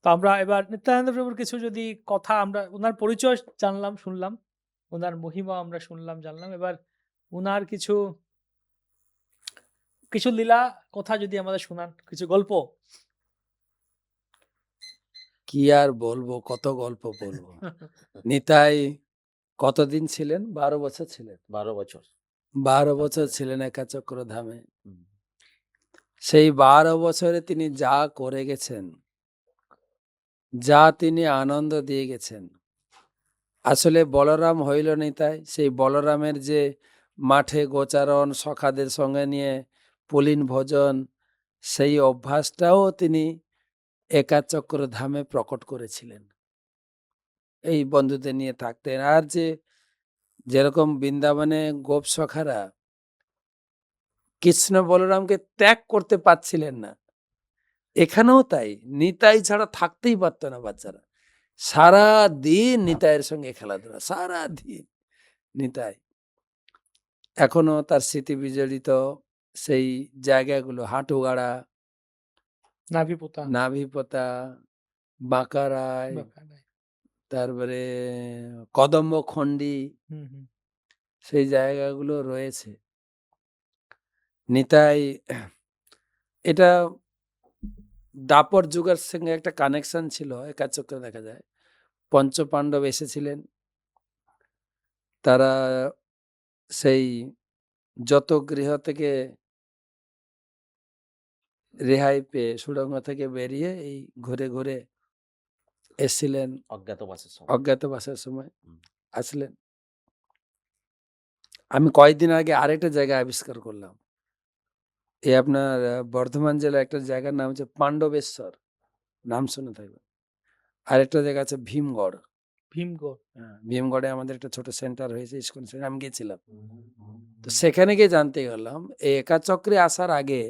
তো আমরা এবার নিত্যানন্দ প্রভুর কিছু যদি কথা আমরা উনার পরিচয় জানলাম, শুনলাম। উনার মহিমা আমরা শুনলাম, জানলাম। এবার উনার কিছু লীলা কথা যদি আমাদের শোনান, কিছু গল্প। কি আর বলবো, কত গল্প বলবো। নিতাই কতদিন ছিলেন? 12 বছর ছিলেন। 12 বছর। 12 বছর ছিলেন একাচক্র ধামে। হুম। সেই 12 বছরে তিনি যা করে গেছেন, যা তিনি আনন্দ দিয়ে গেছেন। আসলে বলরাম হইল নিতাই। সেই বলরামের যে মাঠে গোচারণ, সখাদের সঙ্গে নিয়ে পুলিন ভোজন, সেই অভ্যাসটাও তিনি একাচক্র ধামে প্রকট করেছিলেন। এই বন্ধুদের নিয়ে থাকতেন। আর যেরকম বৃন্দাবনে গোপ সখারা কৃষ্ণ বলরামকে ত্যাগ করতে পারছিলেন না, এখানেও তাই। নিতাই ছাড়া থাকতেই পারত না বাচ্চারা। সারা দিন নিতাইয়ের সঙ্গে খেলাধুলা, সারা দিন নিতাই। এখনো তার স্মৃতি বিজড়িত সেই জায়গাগুলো, হাঁটুগাড়া, নাভিপোতা, নাভিপোতা, বাঁকারায়, বাঁকারায়। তারপরে কদম্বখণ্ডী, হুম, হুম। সেই জায়গাগুলো রয়েছে। নিতাই এটা দাপর যুগের সঙ্গে একটা কানেকশন ছিল, একাচক্রে দেখা যায়। পঞ্চপাণ্ডব এসেছিলেন, তারা সেই যত গৃহ থেকে রেহাই পেয়ে সুড়ঙ্গ থেকে বেরিয়ে এই ঘুরে ঘুরে এসছিলেন অজ্ঞাতবাসের সময়। অজ্ঞাতবাসের সময় হুম। আসলেন। আমি কয়েকদিন আগে আরেকটা জায়গা আবিষ্কার করলাম। এই আপনার বর্ধমান জেলায় একটা জায়গার নাম হচ্ছে পাণ্ডবেশ্বর, নাম শুনে থাকবেন। আরেকটা জায়গা আছে ভীমগড়। ভীমগড়। হ্যাঁ, ভীমগড়ে আমাদের একটা ছোট সেন্টার হয়েছে, ইস্কন সেন্টার, আমি গেছিলাম। তো সেখানে গিয়ে জানতে পারলাম এই একাচক্রে আসার আগে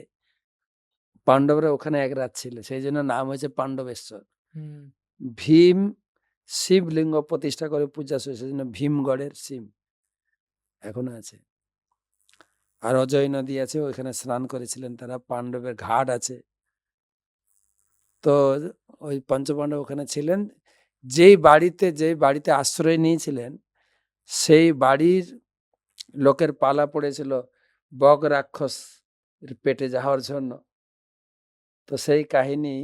পাণ্ডবরা ওখানে এক রাত ছিল, সেই জন্য নাম হয়েছে পাণ্ডবেশ্বর। হুম। ভীম শিবলিঙ্গ প্রতিষ্ঠা করে পূজা শুরু, সেই জন্য ভীমগড়ের শিব এখনো আছে। আর অজয় নদী আছে, ওইখানে স্নান করেছিলেন তারা। পাণ্ডবের ঘাট আছে। তো ওই পঞ্চপাণ্ডব ওখানে ছিলেন। যেই বাড়িতে আশ্রয় নিয়েছিলেন, সেই বাড়ির লোকের পালা পড়েছিল বগ রাক্ষস পেটে যাওয়ার জন্য। তো সেই কাহিনী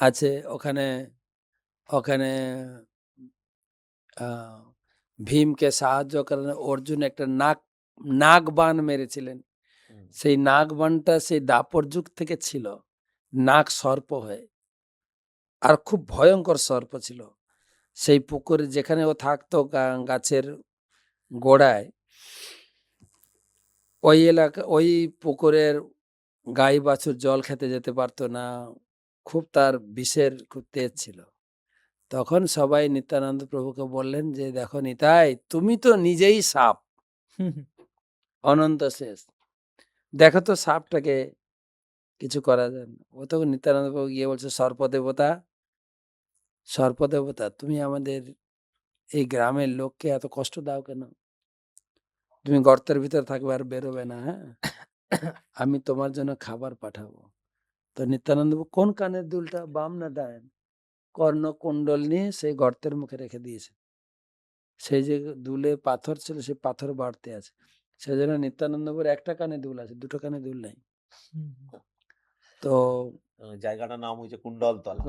আছে ওখানে। ওখানে ভীমকে সাহায্য করেন অর্জুন একটা নাগবান মেরেছিলেন। সেই নাগবানটা সেই দাপর যুগ থেকে ছিল, নাগ সর্প হয়ে, আর খুব ভয়ঙ্কর সর্প ছিল। সেই পুকুরে যেখানে ও থাকতো, গাছের গোড়ায়, ওই ওই পুকুরের গাই বাছুর জল খেতে যেতে পারতো না। খুব তার বিষের খুব তেজ ছিল। তখন সবাই নিত্যানন্দ প্রভুকে বললেন যে, দেখো নিতাই, তুমি তো নিজেই সাপ, হুম, হুম। অনন্ত শেষ, দেখো তো সাপটাকে কিছু করা যায় না। ও তখন নিত্যানন্দ প্রভু গিয়ে বলছে, সর্পদেবতা, তুমি আমাদের এই গ্রামের লোককে এত কষ্ট দাও কেন? তুমি গর্তের ভিতর থাকবে, আর বেরোবে না। হ্যাঁ, আমি তোমার জন্য খাবার পাঠাবো। তো নিত্যানন্দ প্রভু কোন কানের দুলটা, বাম না ডান, কর্ণকুণ্ডল নিয়ে সেই গর্তের মুখে রেখে দিয়েছে। সেই যে দুলে পাথর ছিল, সেই পাথর বাড়তে আছে। সেই জন্য নিত্যানন্দপুর একটা কানে দুল আছে, দুটো কানে দুল নাই। হুম, তো জায়গাটার নাম হয়েছে কুণ্ডলতলা।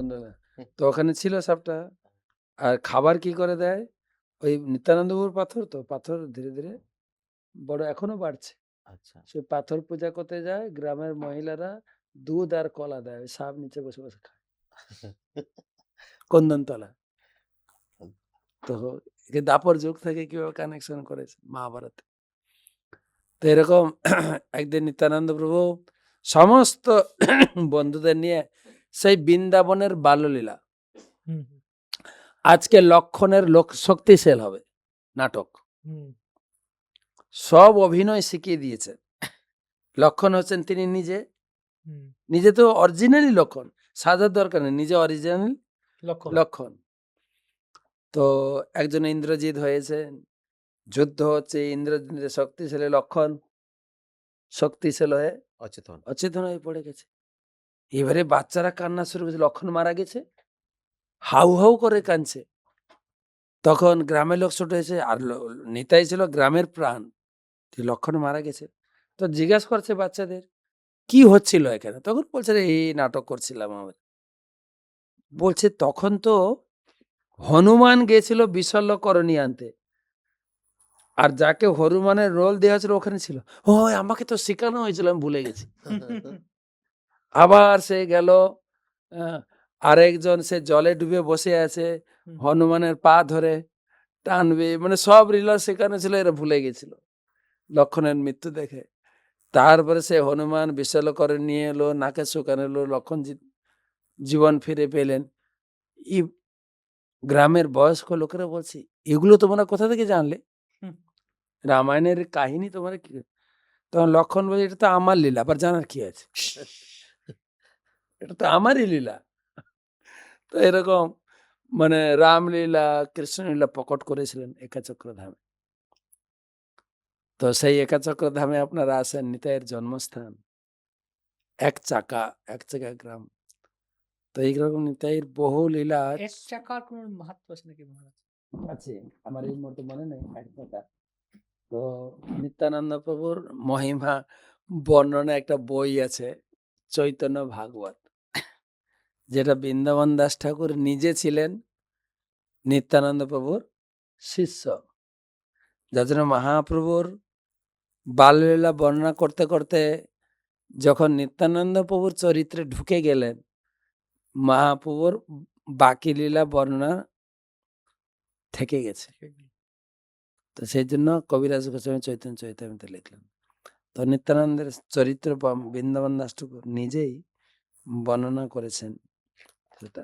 তো ওখানে ছিল সাপটা। আর খাবার কি করে দেয়? ওই নিত্যানন্দপুর পাথর, তো পাথর ধীরে ধীরে বড় এখনো বাড়ছে। আচ্ছা। সে পাথর পূজা করতে যায়, গ্রামের মহিলারা দুধ আর কলা দেয়, ওই সাপ নিচে বসে বসে খায়। কন্দনতলা। তো দাপর যুগ থেকে কিভাবে কানেকশন করেছে মহাভারতে। তো এরকম একদিন নিত্যানন্দ প্রভু সমস্ত বন্ধুদের নিয়ে সেই বৃন্দাবনের বাল্যলীলা, হুম, আজকে লক্ষণের লোক শক্তি সেল হবে নাটক, হুম। সব অভিনয় শিখিয়ে দিয়েছে। লক্ষণ হচ্ছেন তিনি নিজে। হুম। নিজে তো অরিজিনালি লক্ষণ, সাজার দরকার নেই, নিজে অরিজিনাল লক্ষণ। লক্ষণ। তো একজন ইন্দ্রজিৎ হয়েছে, যুদ্ধ হচ্ছে, ইন্দ্রজিৎ শক্তিশালী, লক্ষণ শক্তিশালী হয়ে অচেতন। অচেতন হয়ে পড়ে গেছে। এবারে বাচ্চারা কান্না শুরু করেছে, লক্ষণ মারা গেছে, হাউ হাউ করে কাঁদছে। তখন গ্রামের লোক ছুটে এসে, আর নিতাই ছিল গ্রামের প্রাণ, যে লক্ষণ মারা গেছে। তো জিজ্ঞাসা করছে বাচ্চাদের, কি হচ্ছিল এখানে? তখন বলছে, "রে, এই নাটক করছিলাম আমরা।" বলছে, তখন তো হনুমান গেছিল বিশল্যকরণী আনতে, আর যাকে হনুমানের রোল দেওয়া ছিল ওখানে ছিল। ও, আমাকে তো শেখানো হয়েছিল, আমি ভুলে গেছি। আবার সে গেল, আরেকজন সে জলে ডুবে বসে আছে, হুম। হনুমানের পা ধরে টানবে, মানে সব লীলা শেখানো ছিল, এরা ভুলে গেছিল লক্ষণের মৃত্যু দেখে। তারপরে সে হনুমান বিশাল করে নিয়ে এলো, নাকে শুকানো এলো, লক্ষণ জীবন ফিরে পেলেন। এই গ্রামের বয়স্ক লোকেরা বলছে, এগুলো তোমরা কোথা থেকে জানলে? হুম। রামায়ণের কাহিনী তোমরা কি? তখন লক্ষণ বলে, এটা তো আমার লীলা, আবার জানার কি আছে? এটা তো আমারই লীলা। তো এরকম মানে রামলীলা, কৃষ্ণলীলা প্রকট করেছিলেন একাচক্র ধামে। তো সেই একাচক্র ধামে আপনারা আসেন, নিতাইয়ের জন্মস্থান, এক চাকা গ্রাম। তো এইরকম নিতাইয়ের বহু লীলা এক চাকার কোন মাহাত্ম্য আছে নাকি মহারাজ? আছে, আমার এই মুহূর্তে মনে নেই এক চাকা। তো নিত্যানন্দ প্রভুর মহিমা বর্ণনা একটা বই আছে, চৈতন্য ভাগবত, যেটা বৃন্দাবন দাস ঠাকুর নিজে ছিলেন নিত্যানন্দ প্রভুর শিষ্য। যার জন্য মহাপ্রভুর বাল্যলীলা বর্ণনা করতে করতে যখন নিত্যানন্দ প্রভুর চরিত্রে ঢুকে গেলেন, মহাপ্রভুর বাকি লীলা বর্ণনা থেকে গেছে। তো সেই জন্য কবিরাজ গোস্বামী চৈতন্য চরিতামৃতে লিখলেন। তো নিত্যানন্দের চরিত্র বৃন্দাবন দাস ঠাকুর নিজেই বর্ণনা করেছেন সেটা।